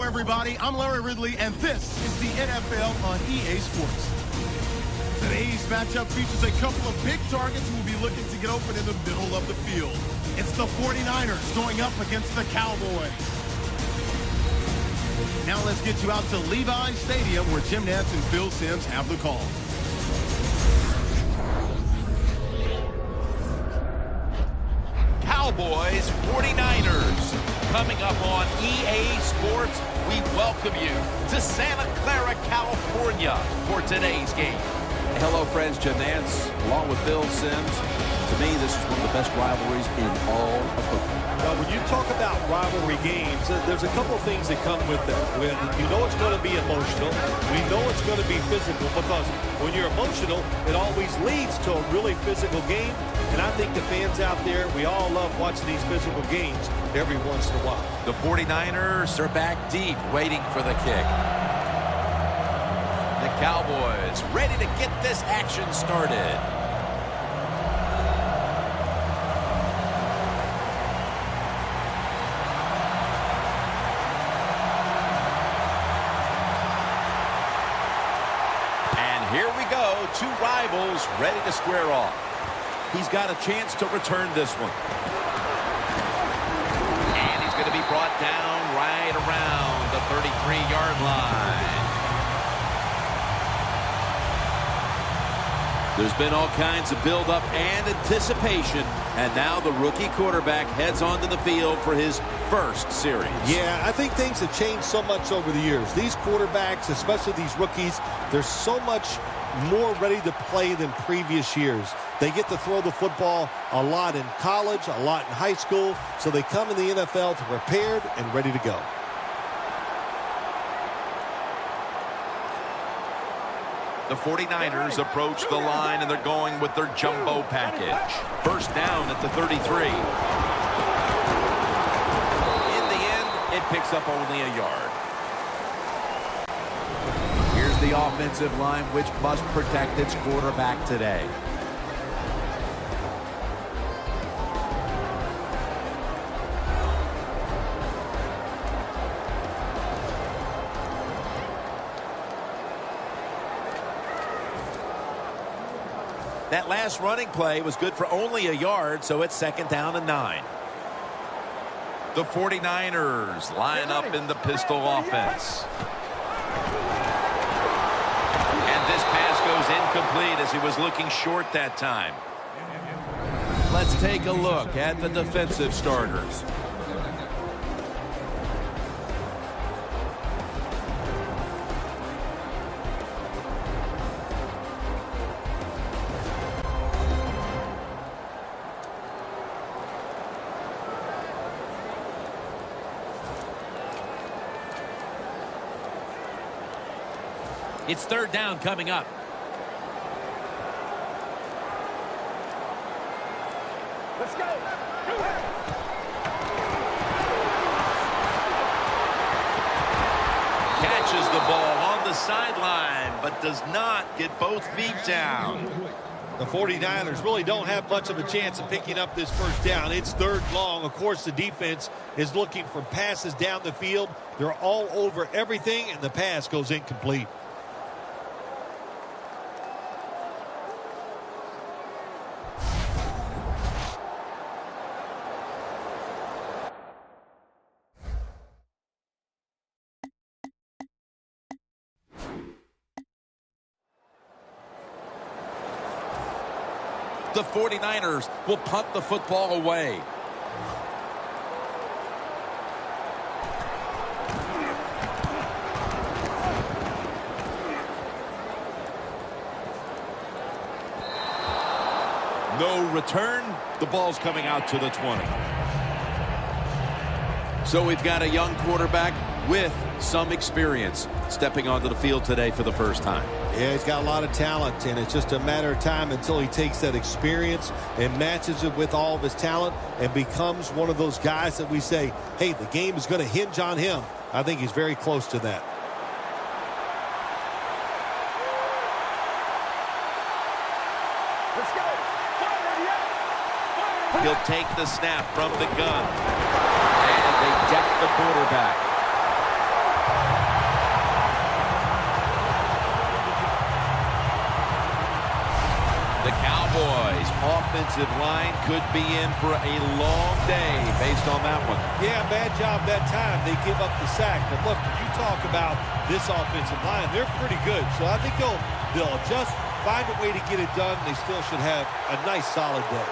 everybody. I'm Larry Ridley, and this is the NFL on EA Sports. Today's matchup features a couple of big targets who will be looking to get open in the middle of the field. It's the 49ers going up against the Cowboys. Now let's get you out to Levi Stadium, where Jim Nantz and Phil Simms have the call. Cowboys, 49ers. Coming up on EA Sports, we welcome you to Santa Clara, California for today's game. Hello, friends. Jim Nantz, along with Phil Simms. To me, this is one of the best rivalries in all of football. Well, when you talk about rivalry games, there's a couple of things that come with them. When you know it's going to be emotional, we know it's going to be physical, because when you're emotional, it always leads to a really physical game. And I think the fans out there, we all love watching these physical games every once in a while. The 49ers are back deep, waiting for the kick. The Cowboys ready to get this action started. Here we go, two rivals ready to square off. He's got a chance to return this one. And he's going to be brought down right around the 33-yard line. There's been all kinds of build-up and anticipation, and now the rookie quarterback heads onto the field for his first series. Yeah, I think things have changed so much over the years. These quarterbacks, especially these rookies, they're so much more ready to play than previous years. They get to throw the football a lot in college, a lot in high school, so they come in the NFL to prepared and ready to go. The 49ers approach the line, and they're going with their jumbo package. First down at the 33. In the end, it picks up only a yard. Here's the offensive line, which must protect its quarterback today. That last running play was good for only a yard, so it's second down and 9. The 49ers line up in the pistol offense. And this pass goes incomplete as he was looking short that time. Let's take a look at the defensive starters. It's third down coming up. Let's go. Catches the ball on the sideline, but does not get both feet down. The 49ers really don't have much of a chance of picking up this first down. It's third long. Of course, the defense is looking for passes down the field. They're all over everything, and the pass goes incomplete. The 49ers will punt the football away. No return. The ball's coming out to the 20. So we've got a young quarterback with some experience stepping onto the field today for the first time. Yeah, he's got a lot of talent, and it's just a matter of time until he takes that experience and matches it with all of his talent and becomes one of those guys that we say, hey, the game is going to hinge on him. I think he's very close to that. Let's go. He'll take the snap from the gun. And they deck the quarterback. The Cowboys' offensive line could be in for a long day based on that one. Yeah, bad job that time. They give up the sack. But look, you talk about this offensive line, they're pretty good. So I think they'll just find a way to get it done. They still should have a nice, solid day.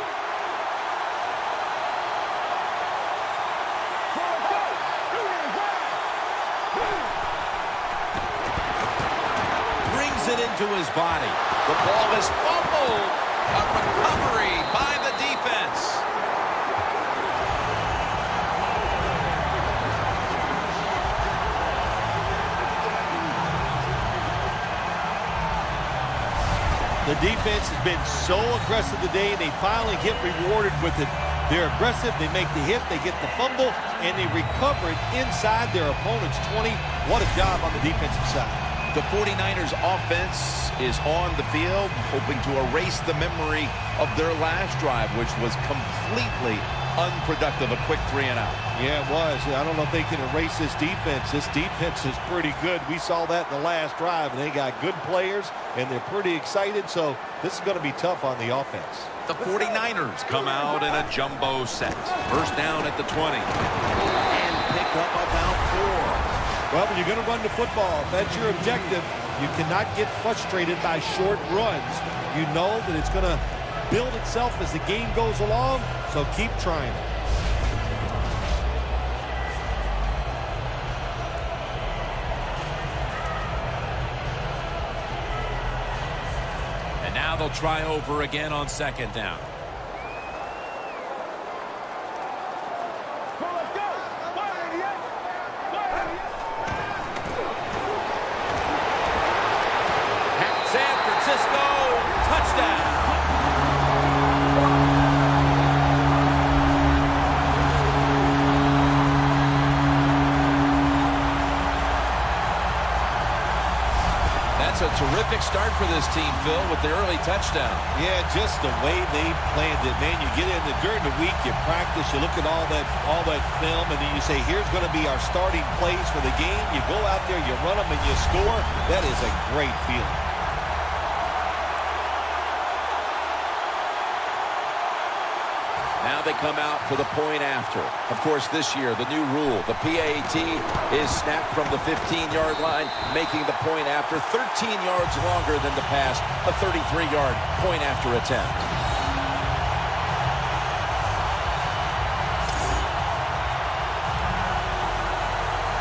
Brings it into his body. The ball is fumbled. A recovery by the defense. The defense has been so aggressive today, and they finally get rewarded with it. They're aggressive, they make the hit, they get the fumble, and they recover it inside their opponent's 20. What a job on the defensive side. The 49ers offense is on the field, hoping to erase the memory of their last drive, which was completely unproductive, a quick 3-and-out. Yeah, it was. I don't know if they can erase this defense. This defense is pretty good. We saw that in the last drive, and they got good players, and they're pretty excited, so this is going to be tough on the offense. The 49ers come out in a jumbo set. First down at the 20. And pick up about 4. Well, when you're going to run the football, if that's your objective, you cannot get frustrated by short runs. You know that it's going to build itself as the game goes along, so keep trying it. And now they'll try over again on second down. That's a terrific start for this team, Phil, with the early touchdown. Yeah, just the way they planned it, man. You get in during the week, you practice, you look at all that film, and then you say, here's going to be our starting plays for the game. You go out there, you run them, and you score. That is a great feeling. Now they come out for the point after. Of course, this year, the new rule, the PAT, is snapped from the 15-yard line, making the point after 13 yards longer than the pass, a 33-yard point after attempt.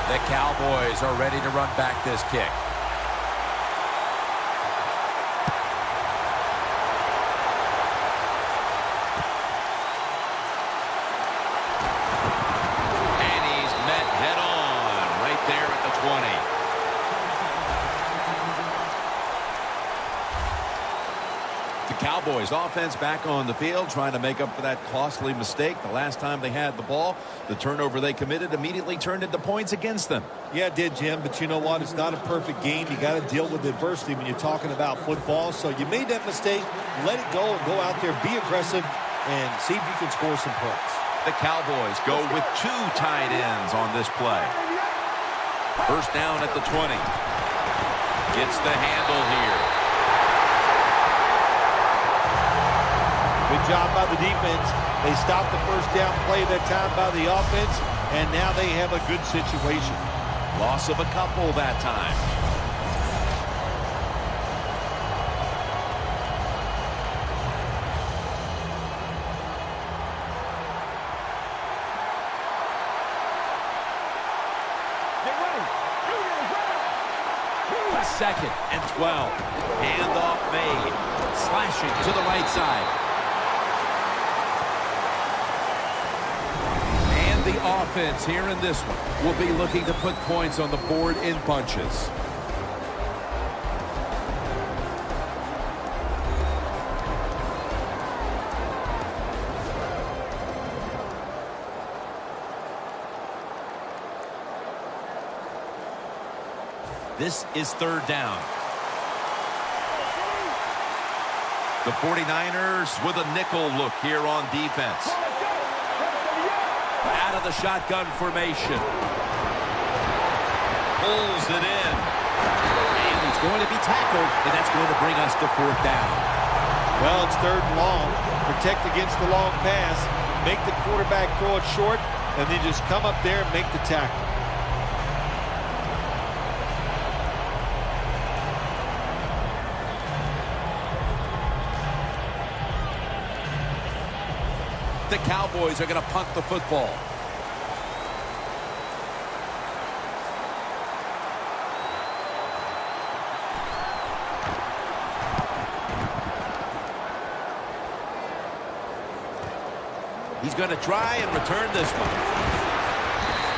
The Cowboys are ready to run back this kick. Cowboys offense back on the field, trying to make up for that costly mistake the last time they had the ball. The turnover they committed immediately turned into points against them. Yeah, it did, Jim, but you know what? It's not a perfect game. You got to deal with adversity when you're talking about football. So you made that mistake, let it go, and go out there, be aggressive, and see if you can score some points. The Cowboys go with 2 tight ends on this play. First down at the 20. Gets the handle here. Good job by the defense. They stopped the first down play that time by the offense, and now they have a good situation. Loss of a couple that time. Second and 12. Handoff made. Slashing to the right side. The offense here in this one will be looking to put points on the board in bunches. This is third down. The 49ers with a nickel look here on defense. Out of the shotgun formation. Pulls it in. And he's going to be tackled, and that's going to bring us to fourth down. Well, it's 3rd and long. Protect against the long pass. Make the quarterback throw it short, and then just come up there and make the tackle. The Cowboys are going to punt the football. He's going to try and return this one.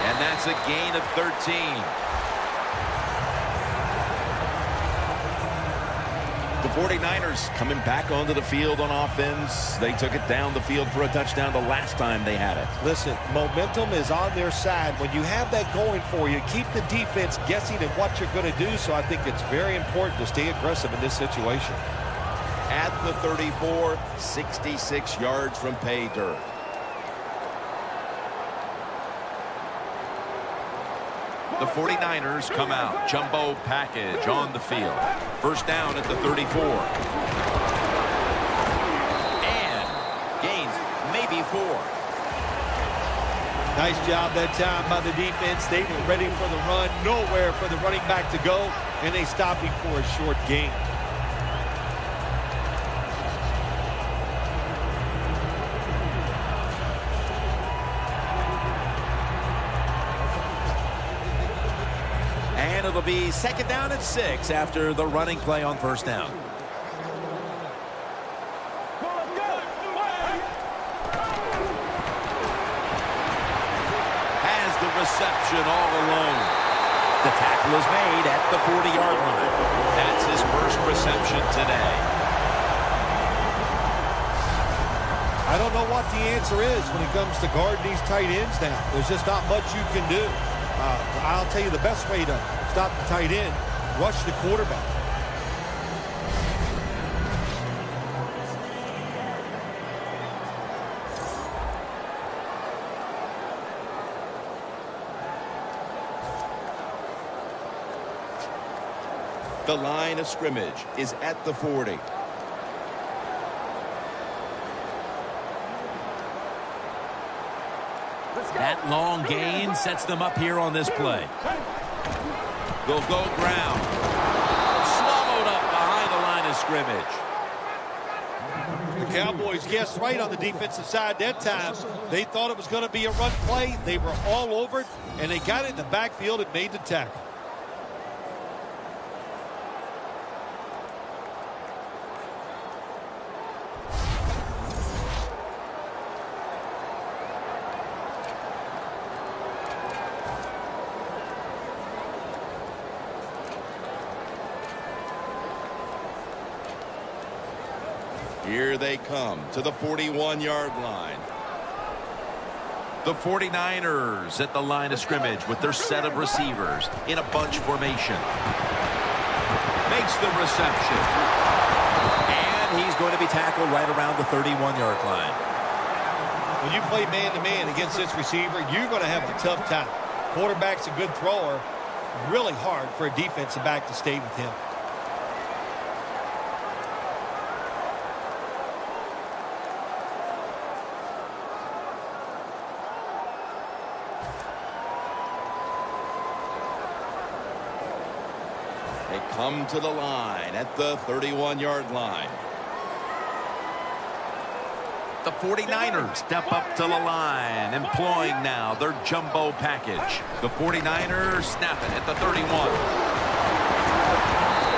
And that's a gain of 13. The 49ers coming back onto the field on offense. They took it down the field for a touchdown the last time they had it. Listen, momentum is on their side. When you have that going for you, keep the defense guessing at what you're going to do. So I think it's very important to stay aggressive in this situation. At the 34, 66 yards from pay dirt. The 49ers come out. Jumbo package on the field. First down at the 34. And gains maybe 4. Nice job that time by the defense. They were ready for the run. Nowhere for the running back to go. And they stopped him for a short gain. And it'll be 2nd down and 6 after the running play on 1st down. Has the reception all alone. The tackle is made at the 40-yard line. That's his first reception today. I don't know what the answer is when it comes to guarding these tight ends now. There's just not much you can do. I'll tell you the best way to stop the tight end, rush the quarterback. The line of scrimmage is at the 40. That long gain sets them up here on this play. They'll go ground. Swallowed up behind the line of scrimmage. The Cowboys guessed right on the defensive side that time. They thought it was going to be a run play. They were all over it, and they got it in the backfield and made the tackle. Here they come to the 41-yard line. The 49ers at the line of scrimmage with their set of receivers in a bunch formation. Makes the reception. And he's going to be tackled right around the 31-yard line. When you play man-to-man against this receiver, you're going to have a tough time. Quarterback's a good thrower. Really hard for a defensive back to stay with him. They come to the line at the 31-yard line. The 49ers step up to the line, employing now their jumbo package. The 49ers snap it at the 31.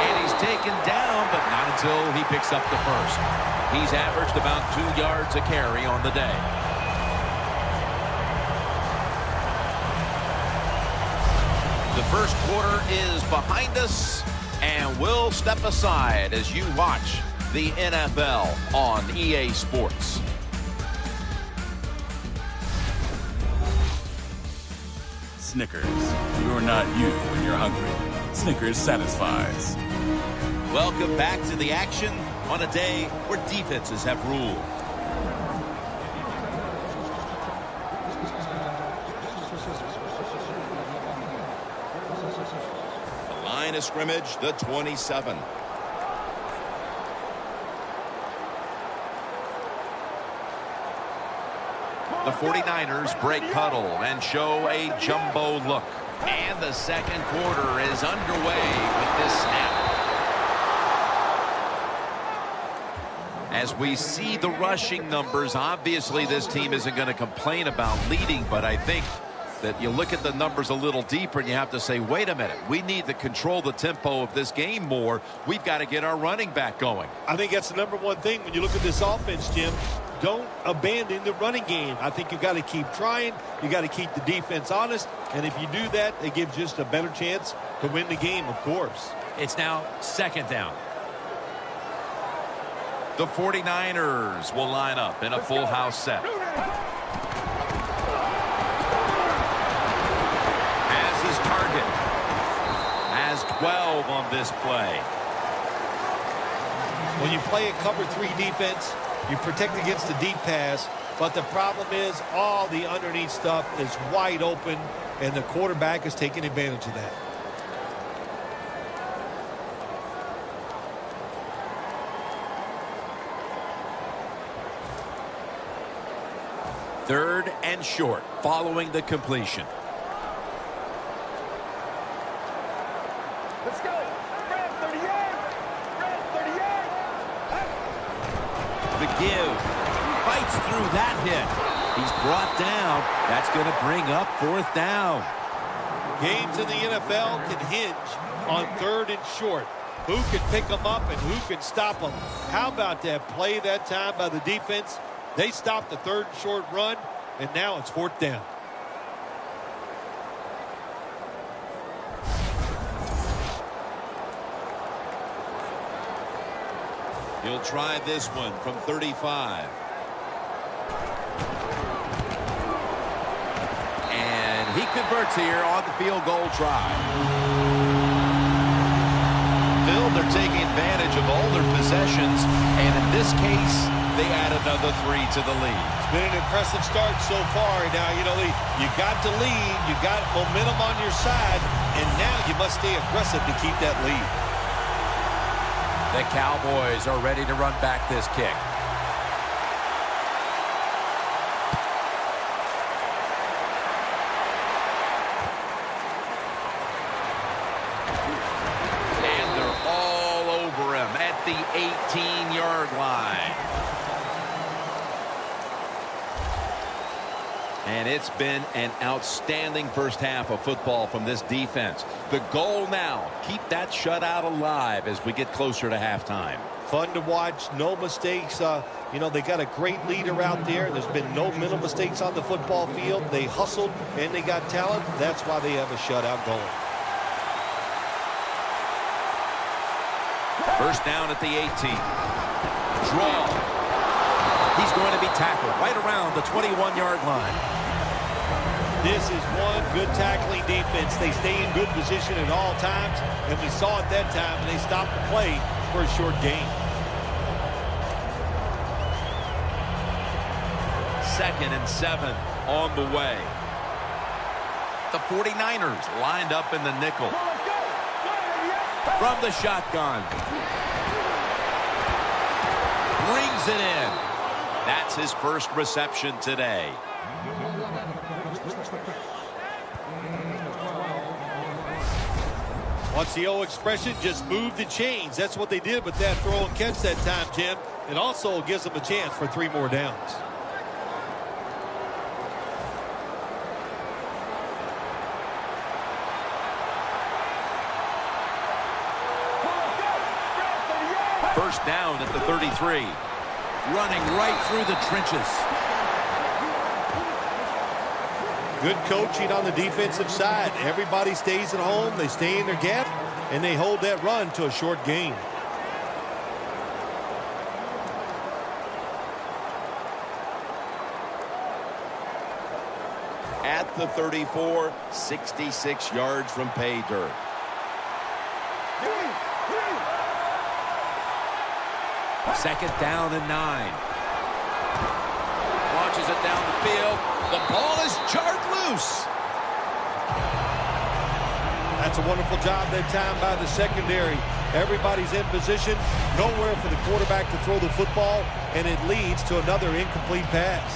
And he's taken down, but not until he picks up the first. He's averaged about 2 yards a carry on the day. The first quarter is behind us, and we'll step aside as you watch the NFL on EA Sports. Snickers, you're not you when you're hungry. Snickers satisfies. Welcome back to the action on a day where defenses have ruled. Line of scrimmage, the 27. The 49ers break huddle and show a jumbo look. And the second quarter is underway with this snap. As we see the rushing numbers, obviously this team isn't going to complain about leading, but I think that you look at the numbers a little deeper and you have to say, wait a minute, we need to control the tempo of this game more. We've got to get our running back going. I think that's the number one thing when you look at this offense, Jim. Don't abandon the running game. I think you've got to keep trying. You got to keep the defense honest. And if you do that, it gives just a better chance to win the game, of course. It's now second down. The 49ers will line up in a full house set. Has his target. Has 12 on this play. When you play a cover 3 defense, you protect against the deep pass, but the problem is all the underneath stuff is wide open, and the quarterback is taking advantage of that. Third and short, following the completion. Let's go. Red 38. Red 38. The give. Fights through that hit. He's brought down. That's going to bring up fourth down. Games in the NFL can hinge on third and short. Who can pick them up and who can stop them? How about that play that time by the defense? They stopped the third and short run, and now it's fourth down. He'll try this one from 35. And he converts here on the field goal try. Still, they're taking advantage of all their possessions, and in this case, they add another 3 to the lead. It's been an impressive start so far. Now, you know, you got to lead, you got momentum on your side, and now you must stay aggressive to keep that lead. The Cowboys are ready to run back this kick. And they're all over him at the 18-yard line. And it's been an outstanding first half of football from this defense. The goal now, keep that shutout alive as we get closer to halftime. Fun to watch, no mistakes. You know, they got a great leader out there. There's been no mental mistakes on the football field. They hustled and they got talent. That's why they have a shutout going. First down at the 18. Draw. He's going to be tackled right around the 21-yard line. This is one good tackling defense. They stay in good position at all times, and we saw it that time, and they stopped the play for a short gain. Second and 7 on the way. The 49ers lined up in the nickel. From the shotgun. Brings it in. That's his first reception today. What's the old expression? Just move the chains. That's what they did with that throw and catch that time, Jim. It also gives them a chance for 3 more downs. First down at the 33. Running right through the trenches. Good coaching on the defensive side. Everybody stays at home. They stay in their gap, and they hold that run to a short gain. At the 34, 66 yards from pay dirt. Second down and 9. Launches it down the field. The ball is jarred loose. That's a wonderful job that time by the secondary. Everybody's in position. Nowhere for the quarterback to throw the football, and it leads to another incomplete pass.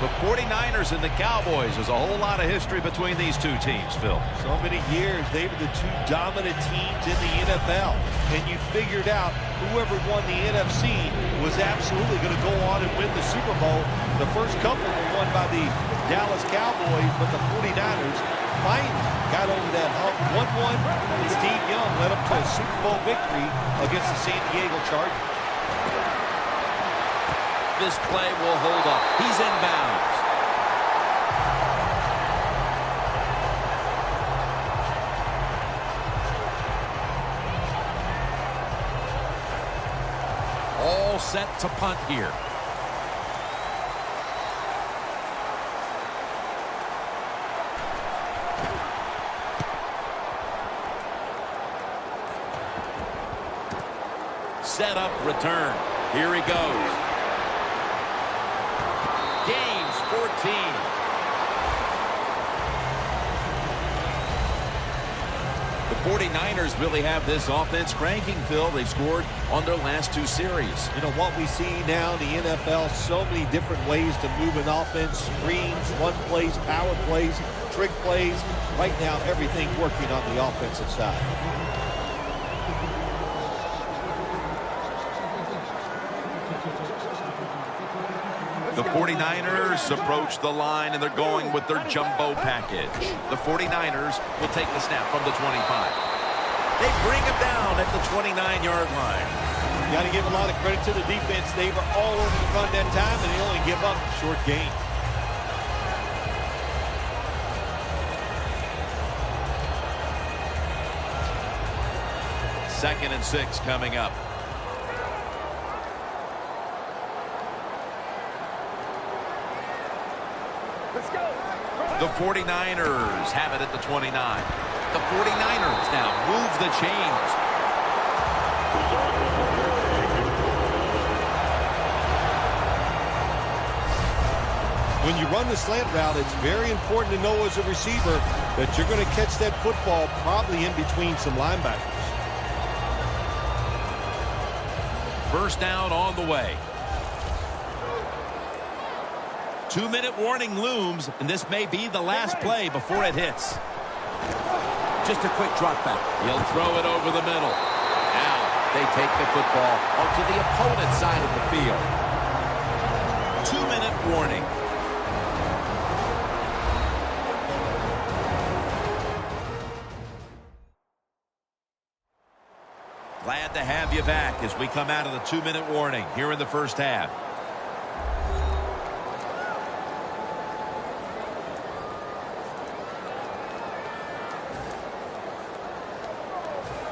The 49ers and the Cowboys. There's a whole lot of history between these two teams, Phil. So many years, they were the two dominant teams in the NFL. And you figured out whoever won the NFC was absolutely going to go on and win the Super Bowl. The first couple were won by the Dallas Cowboys, but the 49ers finally got over that hump. 1-1, and Steve Young led up to a Super Bowl victory against the San Diego Chargers. This play will hold up. He's inbounds. All set to punt here. Set up, return. Here he goes. Gains 14. The 49ers really have this offense cranking, Phil. They've scored on their last two series. You know, what we see now in the NFL, so many different ways to move an offense. Screens, run plays, power plays, trick plays. Right now, everything working on the offensive side. The 49ers approach the line, and they're going with their jumbo package. The 49ers will take the snap from the 25. They bring him down at the 29-yard line. You got to give a lot of credit to the defense. They were all over the run that time, and they only give up a short gain. Second and 6 coming up. The 49ers have it at the 29. The 49ers now move the chains. When you run the slant route, it's very important to know as a receiver that you're going to catch that football probably in between some linebackers. First down on the way. 2-minute warning looms, and this may be the last play before it hits. Just a quick drop back. He'll throw it over the middle. Now they take the football onto the opponent's side of the field. 2-minute warning. Glad to have you back as we come out of the 2-minute warning here in the first half.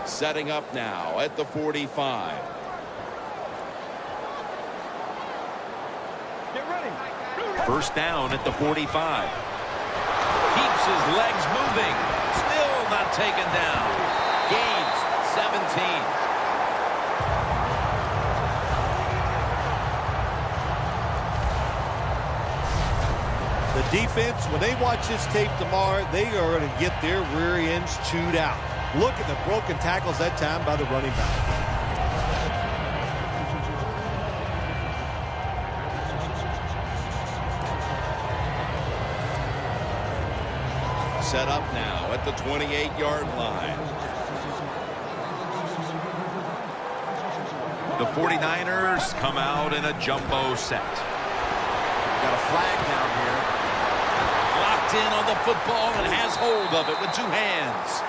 Setting up now at the 45. Get ready. First down at the 45. Keeps his legs moving. Still not taken down. Gains 17. The defense, when they watch this tape tomorrow, they are going to get their rear ends chewed out. Look at the broken tackles that time by the running back. Set up now at the 28-yard line. The 49ers come out in a jumbo set. Got a flag down here. Locked in on the football and has hold of it with two hands.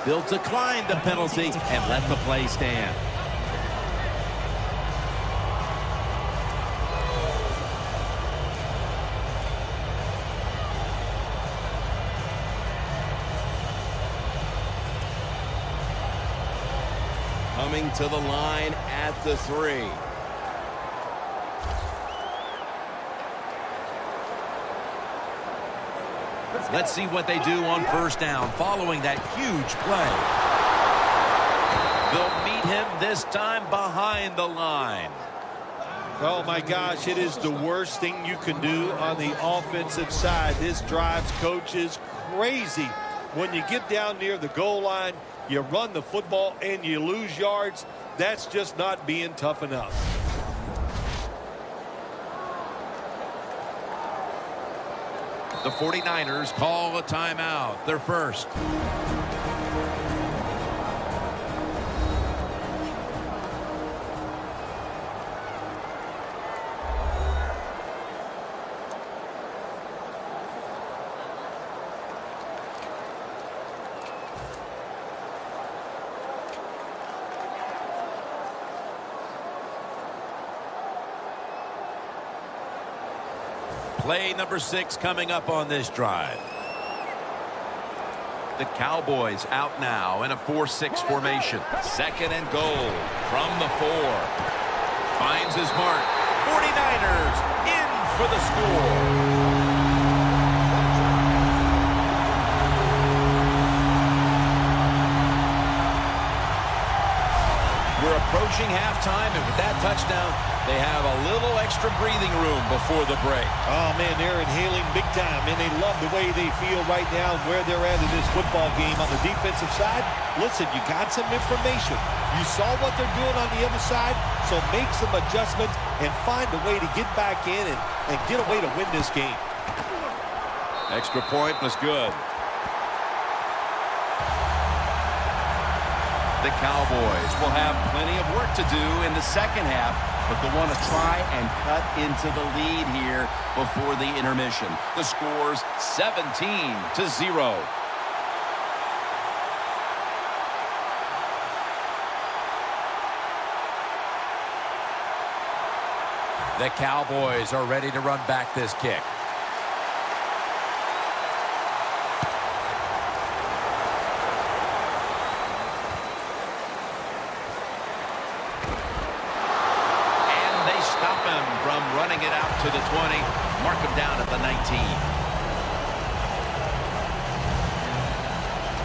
They'll decline the penalty and let the play stand. Coming to the line at the 3. Let's see what they do on first down following that huge play. They'll meet him this time behind the line. Oh, my gosh, it is the worst thing you can do on the offensive side. This drives coaches crazy. When you get down near the goal line, you run the football and you lose yards. That's just not being tough enough. The 49ers call a timeout, their first. Play number 6 coming up on this drive. The Cowboys out now in a 4-6 formation. Second and goal from the 4. Finds his mark. 49ers in for the score. We're approaching halftime, and with that touchdown, they have a little extra breathing room before the break. Oh, man, they're inhaling big time, and they love the way they feel right now where they're at in this football game. On the defensive side, listen, you got some information. You saw what they're doing on the other side, so make some adjustments and find a way to get back in and get a way to win this game. Extra point was good. The Cowboys will have plenty of work to do in the second half, but they'll want to try and cut into the lead here before the intermission. The score's 17-0. The Cowboys are ready to run back this kick. Running it out to the 20, mark him down at the 19.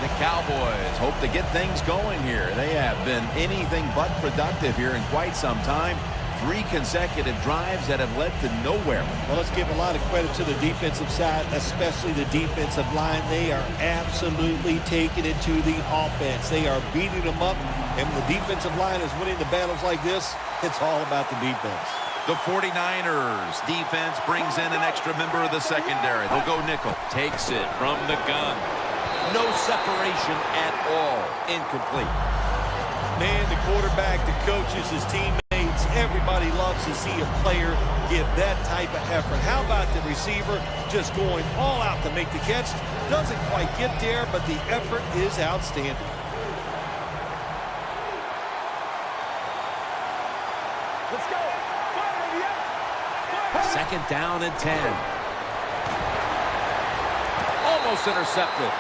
The Cowboys hope to get things going here. They have been anything but productive here in quite some time. 3 consecutive drives that have led to nowhere. Well, let's give a lot of credit to the defensive side, especially the defensive line. They are absolutely taking it to the offense. They are beating them up, and when the defensive line is winning the battles like this, it's all about the defense. The 49ers defense brings in an extra member of the secondary. They'll go nickel. Takes it from the gun. No separation at all. Incomplete. Man, the quarterback, the coaches, his teammates, everybody loves to see a player give that type of effort. How about the receiver just going all out to make the catch? Doesn't quite get there, but the effort is outstanding. Let's go. Second down and 10. Almost intercepted.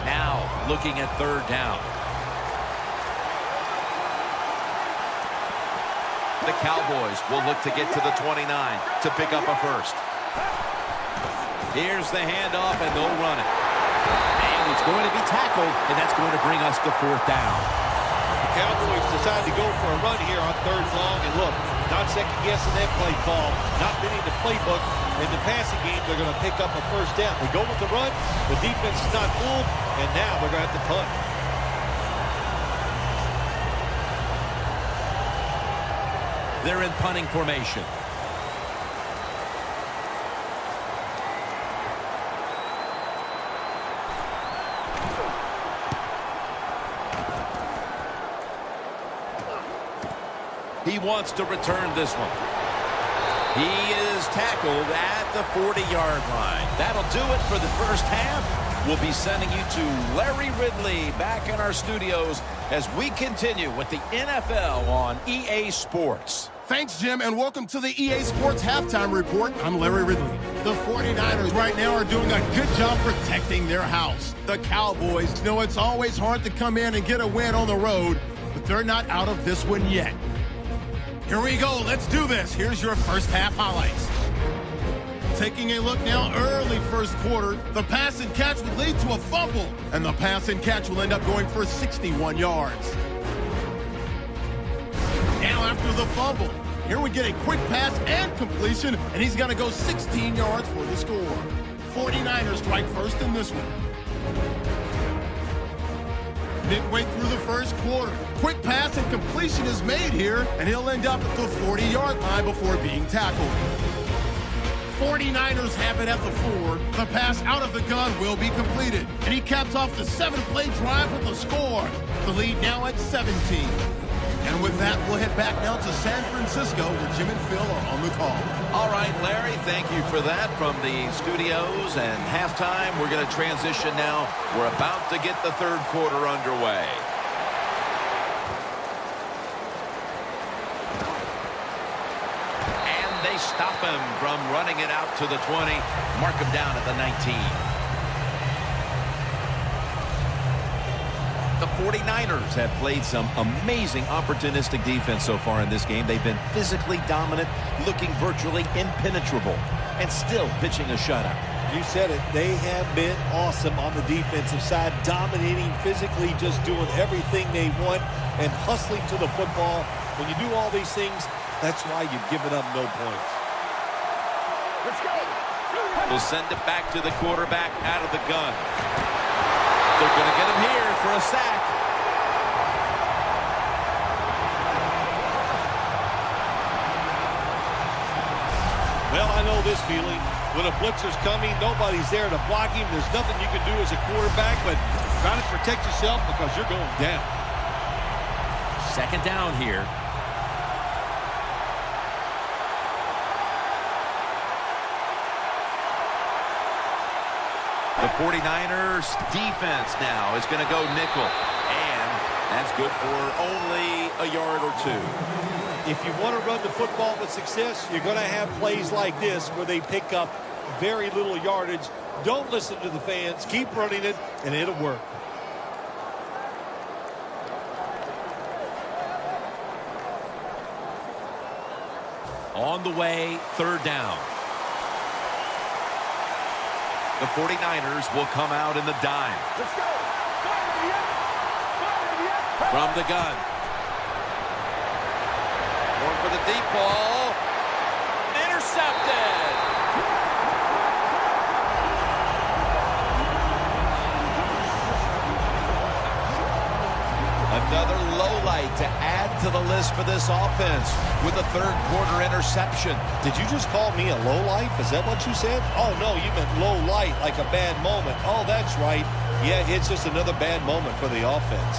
Now looking at third down. The Cowboys will look to get to the 29 to pick up a first. Here's the handoff, and they'll run it. And it's going to be tackled, and that's going to bring us to fourth down. The Cowboys decide to go for a run here on third and long. And look, not second-guessing that play call, not been in the playbook. In the passing game, they're going to pick up a first down. They go with the run, the defense is not fooled, and now they're going to have to punt. They're in punting formation. He wants to return this one. He is tackled at the 40-yard line. That'll do it for the first half. We'll be sending you to Larry Ridley back in our studios as we continue with the NFL on EA Sports. Thanks, Jim, and welcome to the EA Sports Halftime Report. I'm Larry Ridley. The 49ers right now are doing a good job protecting their house. The Cowboys know it's always hard to come in and get a win on the road, but they're not out of this one yet. Here we go. Let's do this. Here's your first half highlights. Taking a look now, early first quarter, the pass and catch would lead to a fumble, and the pass and catch will end up going for 61 yards. Now after the fumble, here we get a quick pass and completion, and he's going to go 16 yards for the score. 49ers strike first in this one. Midway through the first quarter, quick pass and completion is made here, and he'll end up at the 40-yard line before being tackled. 49ers have it at the 4. The pass out of the gun will be completed, and he caps off the 7-play drive with a score. The lead now at 17. And with that, we'll head back now to San Francisco, where Jim and Phil are on the call. All right, Larry, thank you for that from the studios. And halftime, we're going to transition now. We're about to get the third quarter underway. And they stop him from running it out to the 20. Mark him down at the 19. The 49ers have played some amazing opportunistic defense so far in this game. They've been physically dominant, looking virtually impenetrable, and still pitching a shutout. You said it. They have been awesome on the defensive side, dominating physically, just doing everything they want and hustling to the football. When you do all these things, that's why you've given up no points. Let's go. We'll send it back to the quarterback out of the gun. They're going to get him here for a sack. Well, I know this feeling. When a blitzer's coming, nobody's there to block him. There's nothing you can do as a quarterback, but try to protect yourself because you're going down. Second down here. The 49ers defense now is going to go nickel, and that's good for only a yard or two. If you want to run the football with success, you're going to have plays like this where they pick up very little yardage. Don't listen to the fans. Keep running it, and it'll work. On the way, third down. The 49ers will come out in the dime. Let's go. From the gun. Going for the deep ball. Intercepted. Another low light to add to the list for this offense with a third quarter interception. Did you just call me a low life? Is that what you said? Oh, no, you meant low light, like a bad moment. Oh, that's right. Yeah, it's just another bad moment for the offense.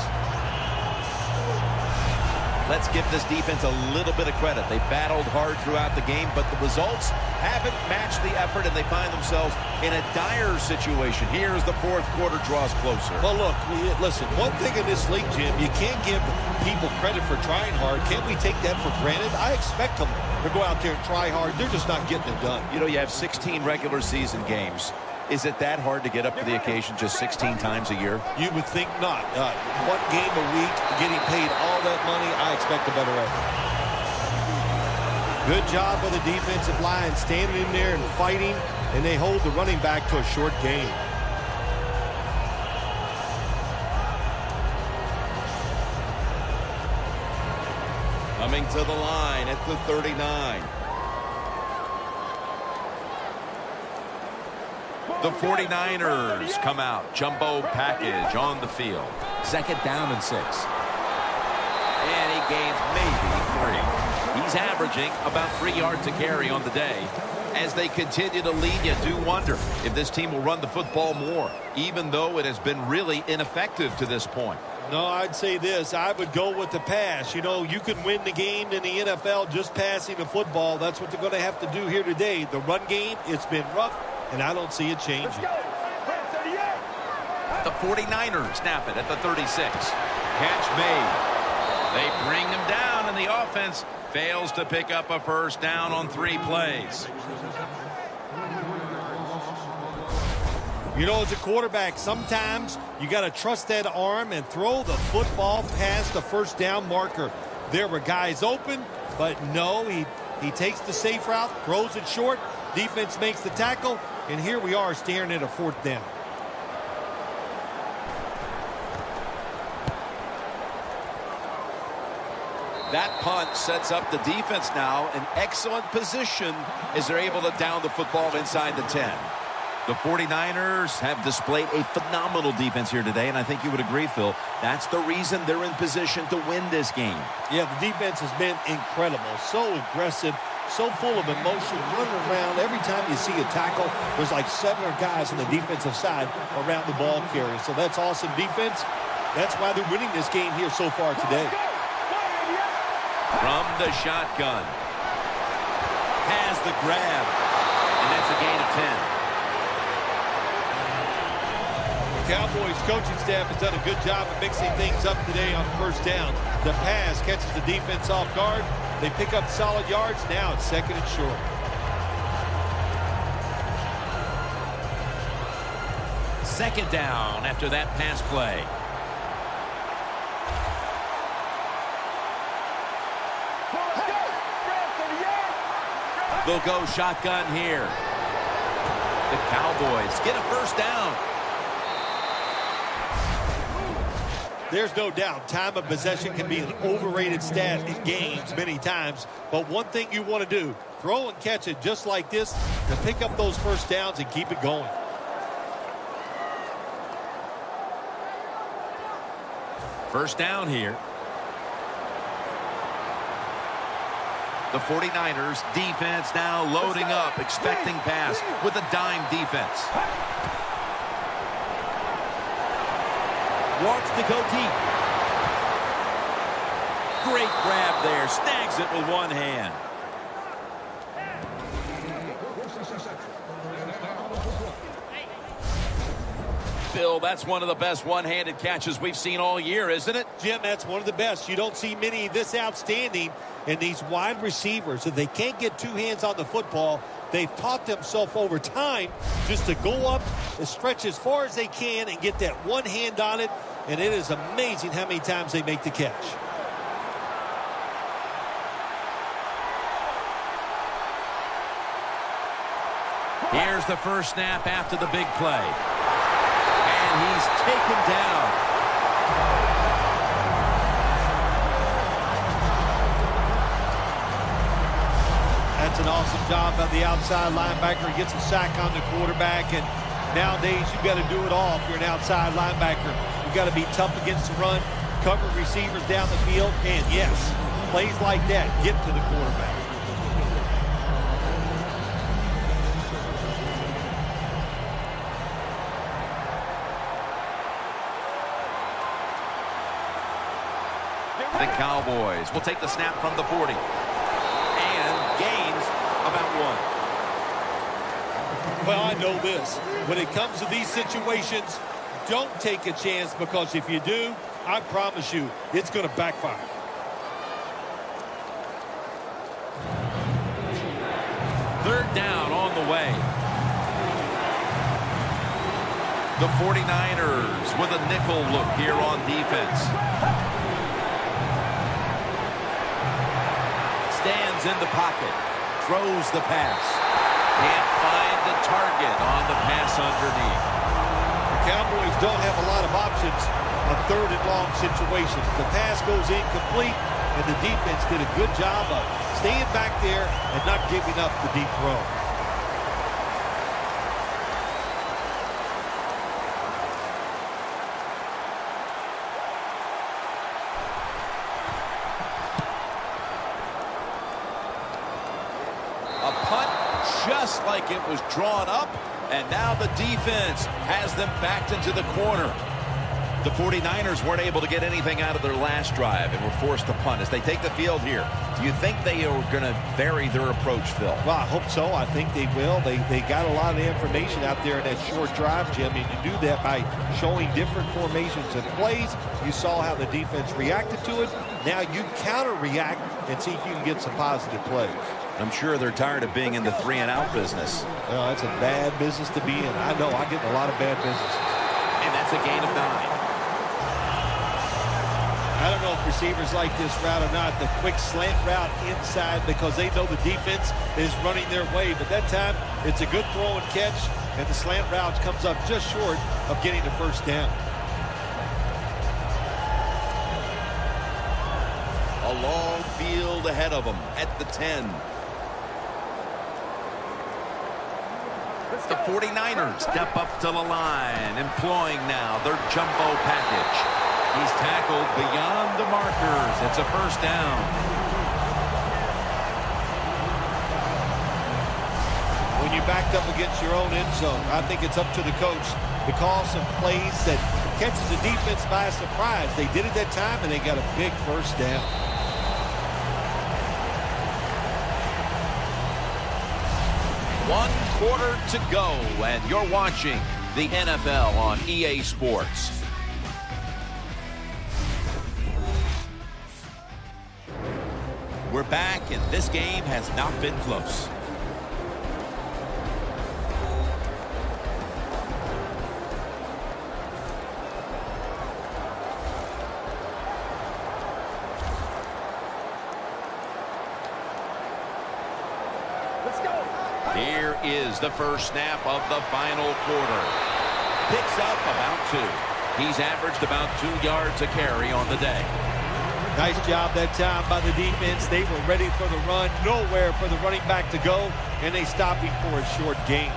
Let's give this defense a little bit of credit. They battled hard throughout the game, but the results haven't matched the effort, and they find themselves in a dire situation. Here's the fourth quarter draws closer. Well, look, listen, one thing in this league, Jim, you can't give people credit for trying hard. Can't we take that for granted? I expect them to go out there and try hard. They're just not getting it done. You know, you have 16 regular season games. Is it that hard to get up to the occasion just 16 times a year? You would think not. One game a week, getting paid all that money, I expect a better effort. Good job by the defensive line, standing in there and fighting, and they hold the running back to a short gain. Coming to the line at the 39. The 49ers come out. Jumbo package on the field. Second down and 6. And he gains maybe 3. He's averaging about 3 yards a carry on the day. As they continue to lead, you do wonder if this team will run the football more, even though it has been really ineffective to this point. No, I'd say this. I would go with the pass. You know, you can win the game in the NFL just passing the football. That's what they're going to have to do here today. The run game, it's been rough, and I don't see it changing. Let's go. The 49ers snap it at the 36. Catch made. They bring him down, and the offense fails to pick up a first down on 3 plays. You know, as a quarterback, sometimes you got to trust that arm and throw the football past the first down marker. There were guys open, but no, he takes the safe route, throws it short, defense makes the tackle, and here we are staring at a 4th down. That punt sets up the defense now in excellent position as they're able to down the football inside the 10. The 49ers have displayed a phenomenal defense here today, and I think you would agree, Phil. That's the reason they're in position to win this game. Yeah, the defense has been incredible. So aggressive, so full of emotion, running around. Every time you see a tackle, there's like 7 guys on the defensive side around the ball carrier. So that's awesome defense. That's why they're winning this game here so far today. From the shotgun. Has the grab. And that's a gain of 10. Cowboys coaching staff has done a good job of mixing things up today on 1st down. The pass catches the defense off guard. They pick up solid yards. Now it's 2nd and short. Second down after that pass play. They'll go shotgun here. The Cowboys get a 1st down. There's no doubt time of possession can be an overrated stat in games many times. But one thing you want to do, throw and catch it just like this to pick up those 1st downs and keep it going. First down here. The 49ers defense now loading up, expecting pass with a dime defense. Wants to go deep. Great grab there. Snags it with one hand. Bill, that's one of the best one-handed catches we've seen all year, isn't it? Jim, that's one of the best. You don't see many this outstanding. And these wide receivers, if they can't get 2 hands on the football, they've taught themselves over time just to go up and stretch as far as they can and get that one hand on it. And it is amazing how many times they make the catch. Here's the first snap after the big play. And he's taken down. That's an awesome job by the outside linebacker. He gets a sack on the quarterback. And nowadays, you've got to do it all if you're an outside linebacker. You've got to be tough against the run, cover receivers down the field, and yes, plays like that get to the quarterback. The Cowboys will take the snap from the 40. And gains about 1. Well, I know this. When it comes to these situations, don't take a chance, because if you do, I promise you, it's going to backfire. Third down on the way. The 49ers with a nickel look here on defense. Stands in the pocket. Throws the pass. Can't find the target on the pass underneath. The Cowboys don't have a lot of options on 3rd and long situations. The pass goes incomplete, and the defense did a good job of staying back there and not giving up the deep throw. A punt just like it was drawn up, and now the defense has them backed into the corner. The 49ers weren't able to get anything out of their last drive and were forced to punt as they take the field here. Do you think they are going to vary their approach, Phil? Well, I hope so. I think they will. They got a lot of information out there in that short drive, Jim, and you do that by showing different formations and plays. You saw how the defense reacted to it. Now you counter-react and see if you can get some positive plays. I'm sure they're tired of being in the 3-and-out business. Well, that's a bad business to be in. I know. I get in a lot of bad business. And that's a gain of 9. I don't know if receivers like this route or not, the quick slant route inside, because they know the defense is running their way. But that time, it's a good throw and catch, and the slant route comes up just short of getting the first down. A long field ahead of them at the 10. The 49ers step up to the line, employing now their jumbo package. He's tackled beyond the markers. It's a first down. When you're backed up against your own end zone, I think it's up to the coach to call some plays that catches the defense by surprise. They did it that time, and they got a big first down. One quarter to go, and you're watching the NFL on EA Sports. We're back, and this game has not been close. Let's go. Here is the first snap of the final quarter. Picks up about 2. He's averaged about 2 yards a carry on the day. Nice job that time by the defense. They were ready for the run, nowhere for the running back to go, and they stopped him for a short gain.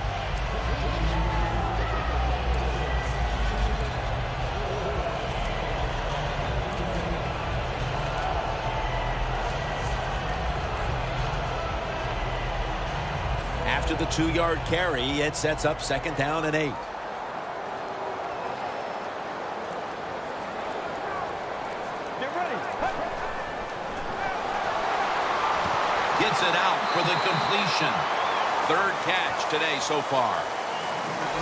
After the 2-yard carry, it sets up 2nd down and 8. Gets it out for the completion. 3rd catch today so far.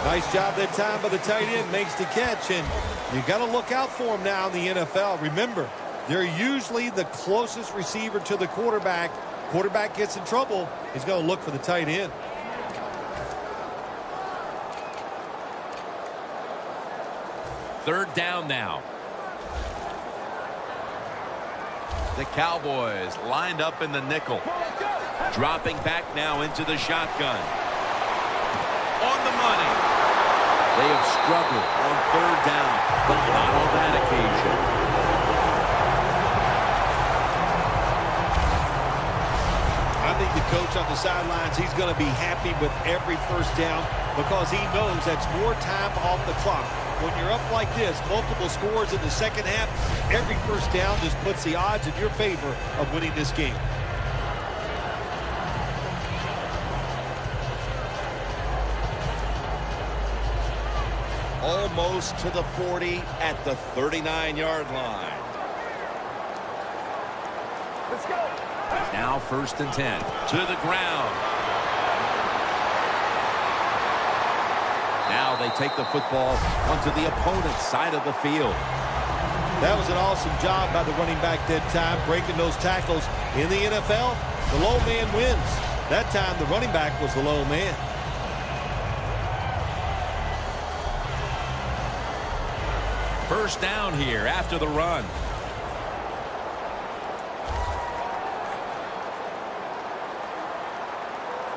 Nice job that time by the tight end. Makes the catch, and you got to look out for him now in the NFL. Remember, they're usually the closest receiver to the quarterback. Quarterback gets in trouble, he's going to look for the tight end. Third down now. The Cowboys lined up in the nickel. Dropping back now into the shotgun. On the money. They have struggled on 3rd down, but not on that occasion. I think the coach on the sidelines, he's going to be happy with every first down because he knows that's more time off the clock. When you're up like this, multiple scores in the second half, every first down just puts the odds in your favor of winning this game. Almost to the 40 at the 39-yard line. Let's go. Now 1st and 10. To the ground. Now they take the football onto the opponent's side of the field. That was an awesome job by the running back that time, breaking those tackles. In the NFL, the low man wins. That time, the running back was the low man. First down here after the run.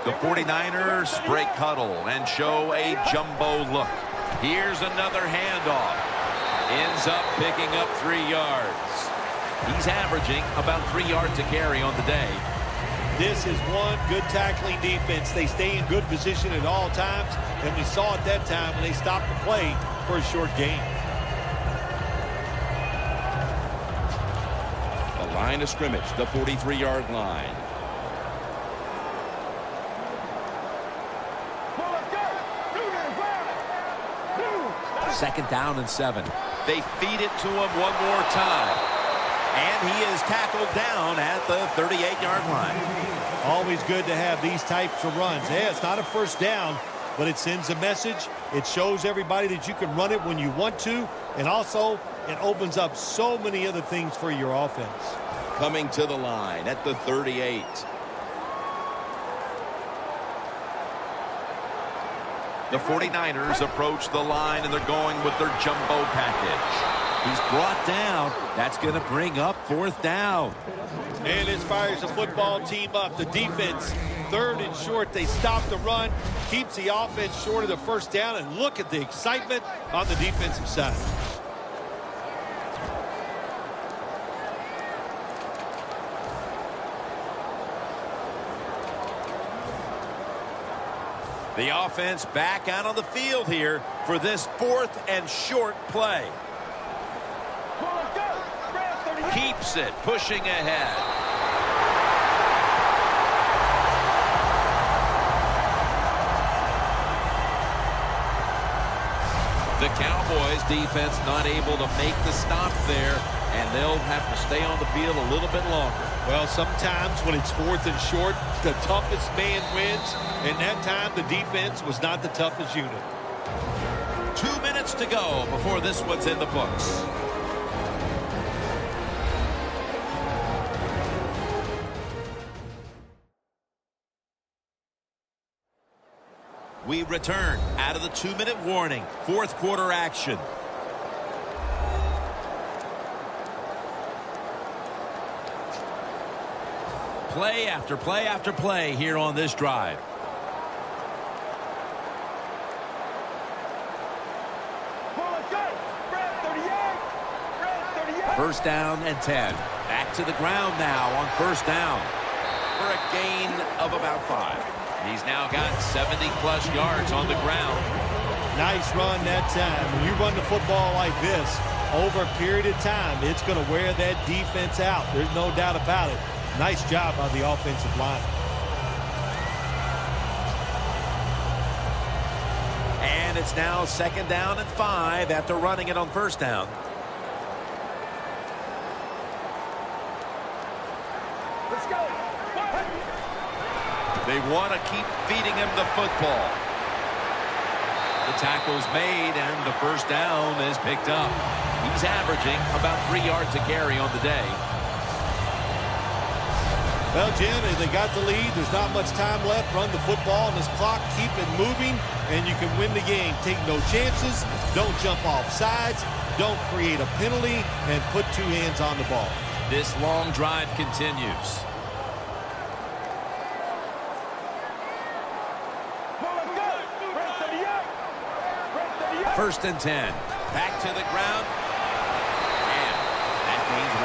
The 49ers break huddle and show a jumbo look. Here's another handoff. Ends up picking up 3 yards. He's averaging about 3 yards a carry on the day. This is one good tackling defense. They stay in good position at all times, and we saw it that time when they stopped the play for a short gain. The line of scrimmage, the 43-yard line. Second down and 7. They feed it to him one more time. And he is tackled down at the 38-yard line. Always good to have these types of runs. Hey, it's not a first down, but it sends a message. It shows everybody that you can run it when you want to. And also, it opens up so many other things for your offense. Coming to the line at the 38. The 49ers approach the line, and they're going with their jumbo package. He's brought down. That's going to bring up 4th down. And this fires the football team up. The defense, 3rd and short. They stop the run, keeps the offense short of the 1st down, and look at the excitement on the defensive side. The offense back out on the field here for this 4th and short play. Keeps it, pushing ahead. The Cowboys defense not able to make the stop there, and they'll have to stay on the field a little bit longer. Well, sometimes when it's 4th and short, the toughest man wins, and that time the defense was not the toughest unit. 2 minutes to go before this one's in the books. We return out of the 2-minute warning. 4th quarter action. Play after play after play here on this drive. First down and 10. Back to the ground now on 1st down for a gain of about 5. He's now got 70-plus yards on the ground. Nice run that time. When you run the football like this, over a period of time, it's going to wear that defense out. There's no doubt about it. Nice job by the offensive line. And it's now 2nd down and 5 after running it on 1st down. Let's go. They want to keep feeding him the football. The tackle's made, and the 1st down is picked up. He's averaging about 3 yards a carry on the day. Well, Jim, they got the lead. There's not much time left. Run the football on this clock. Keep it moving, and you can win the game. Take no chances. Don't jump off sides. Don't create a penalty, and put 2 hands on the ball. This long drive continues. 1st and 10. Back to the ground. And that gains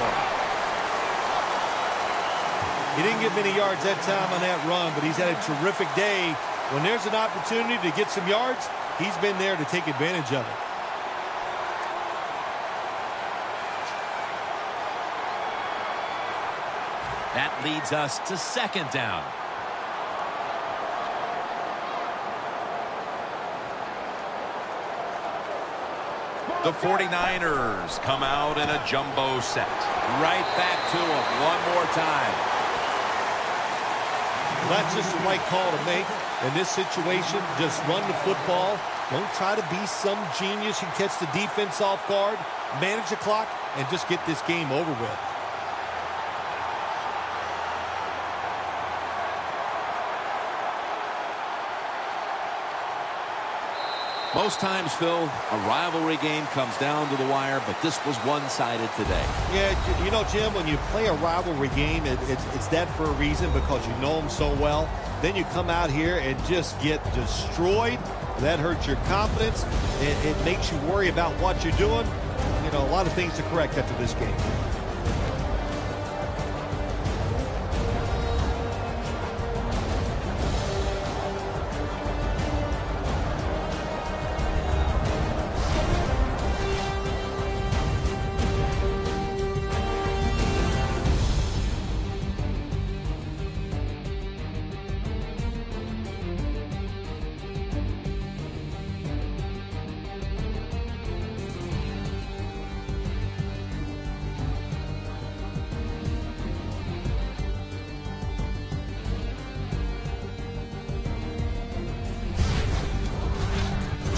1. He didn't get many yards that time on that run, but he's had a terrific day. When there's an opportunity to get some yards, he's been there to take advantage of it. That leads us to 2nd down. The 49ers come out in a jumbo set. Right back to him one more time. That's just the right call to make. In this situation, just run the football. Don't try to be some genius who catch the defense off guard. Manage the clock and just get this game over with. Most times, Phil, a rivalry game comes down to the wire, but this was one-sided today. Yeah, you know, Jim, when you play a rivalry game, it's that for a reason, because you know them so well. Then you come out here and just get destroyed. That hurts your confidence. It makes you worry about what you're doing. You know, a lot of things to correct after this game.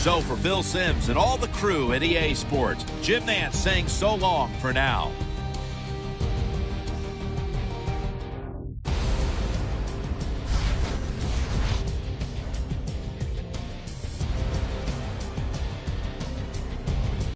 So for Phil Simms and all the crew at EA Sports, Jim Nantz saying so long for now.